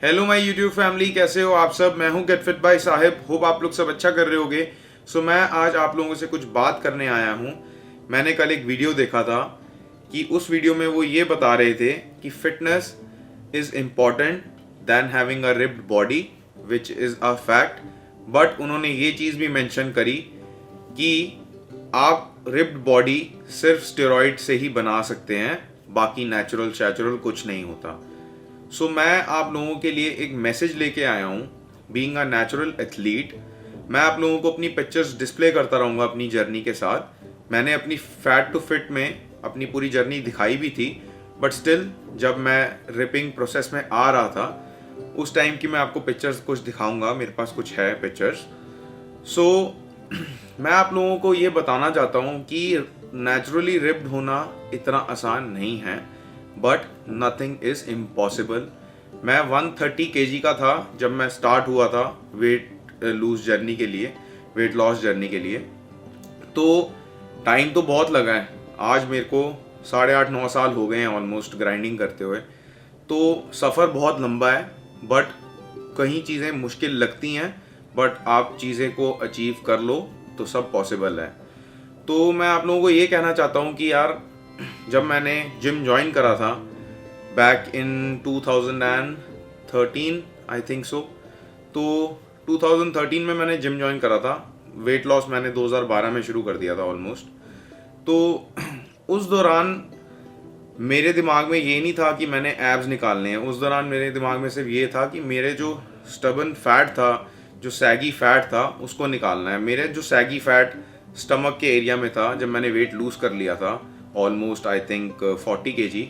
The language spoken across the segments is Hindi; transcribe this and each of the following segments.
हेलो माय यूट्यूब फैमिली, कैसे हो आप सब। मैं हूं get fit by Sahib. Hope आप लोग सब अच्छा कर रहे होगे। सो मैं आज आप लोगों से कुछ बात करने आया हूं। मैंने कल एक वीडियो देखा था कि उस वीडियो में वो ये बता रहे थे कि fitness is important than having a ripped body, which is a fact. But उन्होंने ये चीज़ भी मेंशन करी कि आप रिप्ड बॉडी सिर्फ स्टेरॉइड से ही बना सकते हैं, बाकी नेचुरल शैचुरल कुछ नहीं होता। सो मैं आप लोगों के लिए एक मैसेज लेके आया हूँ। बीइंग अ नेचुरल एथलीट, मैं आप लोगों को अपनी पिक्चर्स डिस्प्ले करता रहूँगा अपनी जर्नी के साथ। मैंने अपनी फैट टू फिट में अपनी पूरी जर्नी दिखाई भी थी, बट स्टिल जब मैं रिपिंग प्रोसेस में आ रहा था उस टाइम की मैं आपको पिक्चर्स कुछ दिखाऊंगा। मेरे पास कुछ है पिक्चर्स। सो मैं आप लोगों को ये बताना चाहता हूँ कि नेचुरली रिप्ड होना इतना आसान नहीं है, बट नथिंग इज इम्पॉसिबल। मैं 130 केजी का था जब मैं स्टार्ट हुआ था वेट लूज जर्नी के लिए, वेट लॉस जर्नी के लिए। तो टाइम तो बहुत लगा है। आज मेरे को 8.5-9 साल हो गए हैं ऑलमोस्ट ग्राइंडिंग करते हुए। तो सफ़र बहुत लंबा है, बट कहीं चीज़ें मुश्किल लगती हैं, बट आप चीज़ें को अचीव कर लो तो सब पॉसिबल है। तो मैं आप लोगों को ये कहना चाहता हूँ कि यार, जब मैंने जिम ज्वाइन करा था back in 2013 I think so, तो 2013 में मैंने जिम ज्वाइन करा था। वेट लॉस मैंने 2012 में शुरू कर दिया था ऑलमोस्ट। तो उस दौरान मेरे दिमाग में ये नहीं था कि मैंने एब्स निकालने हैं। उस दौरान मेरे दिमाग में सिर्फ ये था कि मेरे जो स्टबन फैट था, जो सैगी फैट था, उसको निकालना है। मेरे जो सैगी फैट स्टमक के एरिया में था जब मैंने वेट लूज़ कर लिया था ऑलमोस्ट आई थिंक 40 केजी,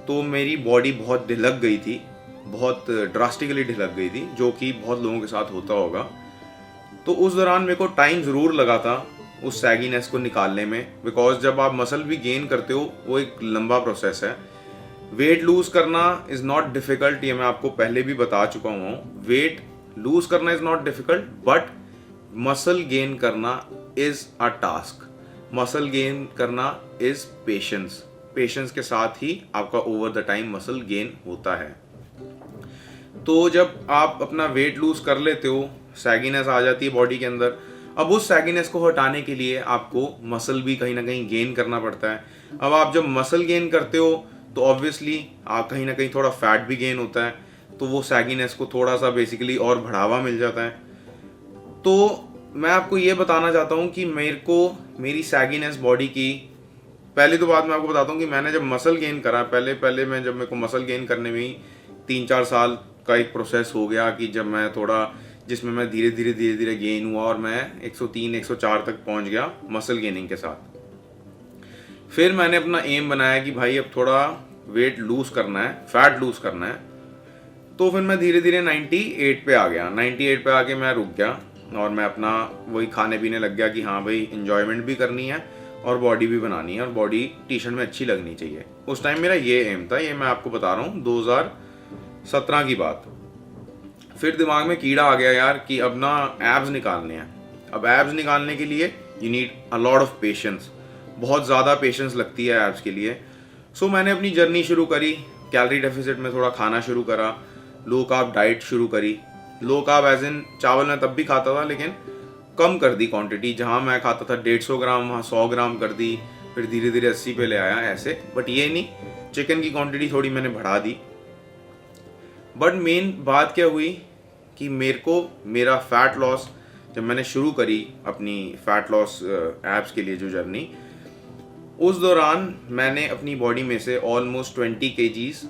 तो मेरी बॉडी बहुत ढिलक गई थी, बहुत ड्रास्टिकली ढिलक गई थी, जो कि बहुत लोगों के साथ होता होगा। तो उस दौरान मेरे को टाइम ज़रूर लगा था उस सैगीनेस को निकालने में, बिकॉज जब आप मसल भी गेन करते हो वो एक लंबा प्रोसेस है। वेट लूज़ करना इज़ नॉट डिफ़िकल्ट, ये मैं आपको पहले भी बता चुका हूँ। वेट लूज़ करना is not difficult, but muscle gain करना is a task. Muscle gain करना इज़ पेशेंस। पेशेंस के साथ ही आपका over the time muscle gain होता है। तो जब आप अपना वेट लूज कर लेते हो, सैगीनेस आ जाती है बॉडी के अंदर। अब उस सैगीनेस को हटाने के लिए आपको मसल भी कहीं ना कहीं गेन करना पड़ता है। अब आप जब मसल गेन करते हो तो ऑब्वियसली आप कहीं ना कहीं थोड़ा फैट भी गेन होता है, तो वो सैगीनेस को थोड़ा सा बेसिकली और बढ़ावा मिल जाता है। तो मैं आपको ये बताना चाहता हूँ कि मेरे को मेरी सैगीनेस बॉडी की, पहले तो बात मैं आपको बताता हूँ कि मैंने जब मसल गेन करा, पहले पहले मैं जब मेरे को मसल गेन करने में ही 3-4 साल का एक प्रोसेस हो गया कि जब मैं थोड़ा, जिसमें मैं धीरे धीरे गेन हुआ और मैं 103-104 तक पहुंच गया मसल गेनिंग के साथ। फिर मैंने अपना एम बनाया कि भाई अब थोड़ा वेट लूज करना है, फैट लूज करना है। तो फिर मैं धीरे धीरे 98 पे आ गया। 98 पे आके मैं रुक गया और मैं अपना वही खाने पीने लग गया कि हाँ भाई, इंजॉयमेंट भी करनी है और बॉडी भी बनानी है और बॉडी टी शर्ट में अच्छी लगनी चाहिए। उस टाइम मेरा ये एम था। ये मैं आपको बता रहा हूँ 2017 की बात। फिर दिमाग में कीड़ा आ गया यार कि अब ना एब्स निकालने हैं। अब एब्स निकालने के लिए you need a lot of patience. बहुत ज़्यादा पेशेंस लगती है एब्स के लिए। सो मैंने अपनी जर्नी शुरू करी। कैलोरी डेफिसिट में थोड़ा खाना शुरू करा, लो कार्ब डाइट शुरू करी। लो कार्ब एज इन चावल मैं तब भी खाता था, लेकिन कम कर दी क्वांटिटी। जहाँ मैं खाता था 150 ग्राम, वहाँ 100 ग्राम कर दी। फिर धीरे धीरे 80 पे ले आया ऐसे। बट ये नहीं, चिकन की क्वांटिटी थोड़ी मैंने बढ़ा दी। बट मेन बात क्या हुई कि मेरे को मेरा फैट लॉस, जब मैंने शुरू करी अपनी फैट लॉस एब्स के लिए जो जर्नी, उस दौरान मैंने अपनी बॉडी में से ऑलमोस्ट 20 केजीज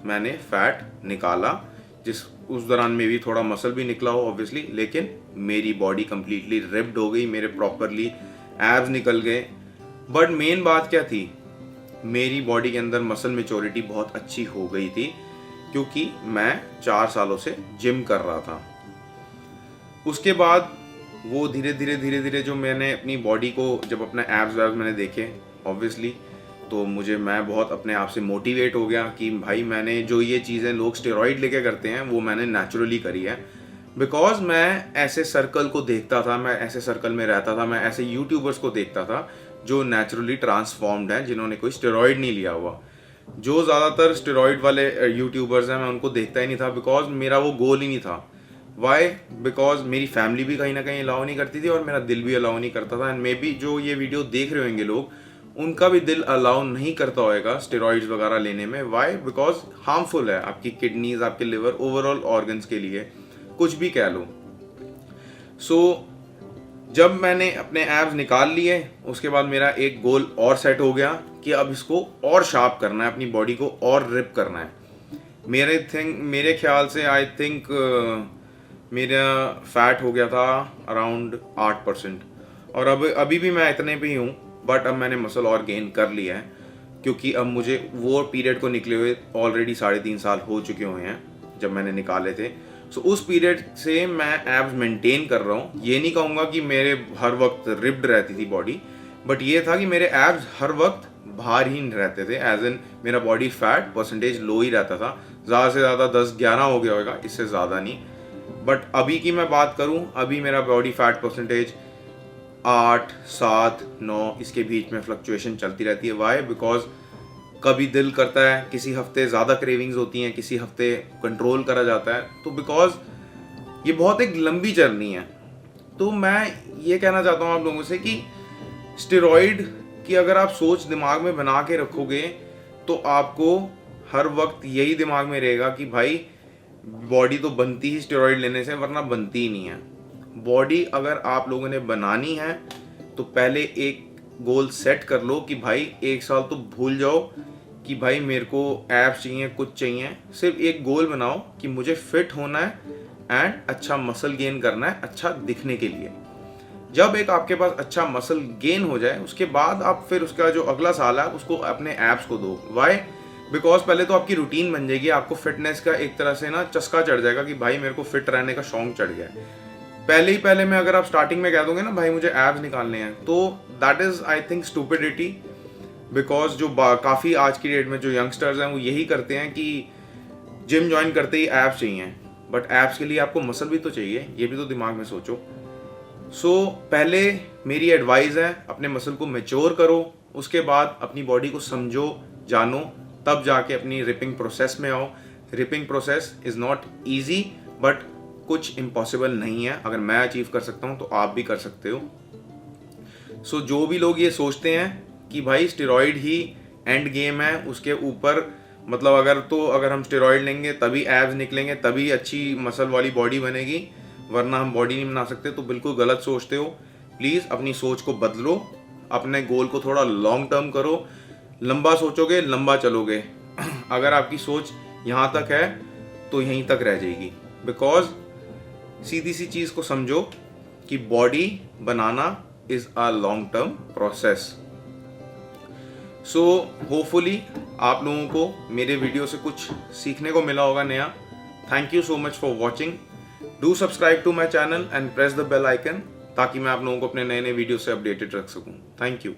मैंने फैट निकाला। उस दौरान में भी थोड़ा मसल भी निकला हो ऑब्वियसली, लेकिन मेरी बॉडी कंप्लीटली रिप्ड हो गई, मेरे प्रॉपरली एब्स निकल गए। बट मेन बात क्या थी, मेरी बॉडी के अंदर मसल मेच्योरिटी बहुत अच्छी हो गई थी, क्योंकि मैं 4 सालों से जिम कर रहा था। उसके बाद वो धीरे धीरे जो मैंने अपनी बॉडी को, जब अपने एब्स वैब्स मैंने देखे ऑब्वियसली, तो मैं बहुत अपने आप से मोटिवेट हो गया कि भाई मैंने जो ये चीज़ें लोग स्टेरॉइड लेके करते हैं वो मैंने नेचुरली करी है। बिकॉज मैं ऐसे सर्कल को देखता था, मैं ऐसे सर्कल में रहता था, मैं ऐसे यूट्यूबर्स को देखता था जो नेचुरली ट्रांसफॉर्म्ड हैं, जिन्होंने कोई स्टेरॉइड नहीं लिया हुआ। जो ज़्यादातर स्टेरॉइड वाले यूट्यूबर्स हैं मैं उनको देखता ही नहीं था, बिकॉज मेरा वो गोल ही नहीं था। वाई? बिकॉज मेरी फैमिली भी कहीं ना कहीं अलाउ नहीं करती थी और मेरा दिल भी अलाउ नहीं करता था, एंड मे बी जो ये वीडियो देख रहे होंगे लोग, उनका भी दिल अलाउ नहीं करता होएगा स्टेरॉइड्स वगैरह लेने में। वाई? बिकॉज हार्मफुल है आपकी किडनीज, आपके लिवर, ओवरऑल ऑर्गन्स के लिए, कुछ भी कह लो। सो जब मैंने अपने एब्स निकाल लिए, उसके बाद मेरा एक गोल और सेट हो गया कि अब इसको और शार्प करना है, अपनी बॉडी को और रिप करना है। मेरे ख्याल से आई थिंक मेरा फैट हो गया था अराउंड 8%, और अब अभी भी मैं इतने पे ही हूँ, बट अब मैंने मसल और गेन कर लिया है, क्योंकि अब मुझे वो पीरियड को निकले हुए ऑलरेडी 3.5 साल हो चुके हुए हैं जब मैंने निकाले थे। सो उस पीरियड से मैं एब्स मेंटेन कर रहा हूँ। ये नहीं कहूँगा कि मेरे हर वक्त रिप्ड रहती थी बॉडी, बट ये था कि मेरे एब्स हर वक्त बाहर ही रहते थे, एज इन मेरा बॉडी फैट परसेंटेज लो ही रहता था। ज़्यादा से ज़्यादा 10-11 हो गया होगा, इससे ज़्यादा नहीं। बट अभी की मैं बात करूँ, अभी मेरा बॉडी फैट परसेंटेज 8, 7, 9 इसके बीच में फ्लक्चुएशन चलती रहती है। वाई? बिकॉज कभी दिल करता है, किसी हफ्ते ज़्यादा क्रेविंग्स होती हैं, किसी हफ्ते कंट्रोल करा जाता है। तो बिकॉज ये बहुत एक लंबी जर्नी है। तो मैं ये कहना चाहता हूँ आप लोगों से कि स्टेरॉइड की अगर आप सोच दिमाग में बना के रखोगे, तो आपको हर वक्त यही दिमाग में रहेगा कि भाई बॉडी तो बनती ही स्टेरॉइड लेने से, वरना बनती ही नहीं है। बॉडी अगर आप लोगों ने बनानी है तो पहले एक गोल सेट कर लो कि भाई 1 साल तो भूल जाओ कि भाई मेरे को एब्स चाहिए, कुछ चाहिए। सिर्फ एक गोल बनाओ कि मुझे फिट होना है एंड अच्छा मसल गेन करना है, अच्छा दिखने के लिए। जब एक आपके पास अच्छा मसल गेन हो जाए, उसके बाद आप फिर उसका जो अगला साल है उसको अपने एब्स को दो। वाई? बिकॉज पहले तो आपकी रूटीन बन जाएगी, आपको फिटनेस का एक तरह से ना चस्का चढ़ जाएगा कि भाई मेरे को फिट रहने का शौक चढ़ गया है। पहले में अगर आप स्टार्टिंग में कह दोगे ना भाई मुझे एब्स निकालने हैं, तो that is I think stupidity. Because जो काफ़ी आज की डेट में जो यंगस्टर्स हैं वो यही करते हैं कि जिम ज्वाइन करते ही एब्स चाहिए, बट एब्स के लिए आपको मसल भी तो चाहिए, ये भी तो दिमाग में सोचो। सो पहले मेरी एडवाइस है, अपने मसल को मैच्योर करो, उसके बाद अपनी बॉडी को समझो, जानो, तब जाके अपनी रिपिंग प्रोसेस में आओ। Ripping process is not easy, but कुछ इम्पॉसिबल नहीं है। अगर मैं अचीव कर सकता हूँ तो आप भी कर सकते हो। सो जो भी लोग ये सोचते हैं कि भाई स्टेरॉइड ही एंड गेम है, उसके ऊपर मतलब अगर हम स्टेरॉइड लेंगे तभी एब्स निकलेंगे, तभी अच्छी मसल वाली बॉडी बनेगी, वरना हम बॉडी नहीं बना सकते, तो बिल्कुल गलत सोचते हो। प्लीज़ अपनी सोच को बदलो, अपने गोल को थोड़ा लॉन्ग टर्म करो। लंबा सोचोगे, लंबा चलोगे। अगर आपकी सोच यहाँ तक है तो यहीं तक रह जाएगी। बिकॉज सीधी सी चीज़ को समझो कि body banana is a long term process. So hopefully आप लोगों को मेरे वीडियो से कुछ सीखने को मिला होगा नया। Thank you so much for watching. Do subscribe to my channel and press the bell icon, ताकि मैं आप लोगों को अपने नए नए वीडियो से अपडेटेड रख सकूं। Thank you.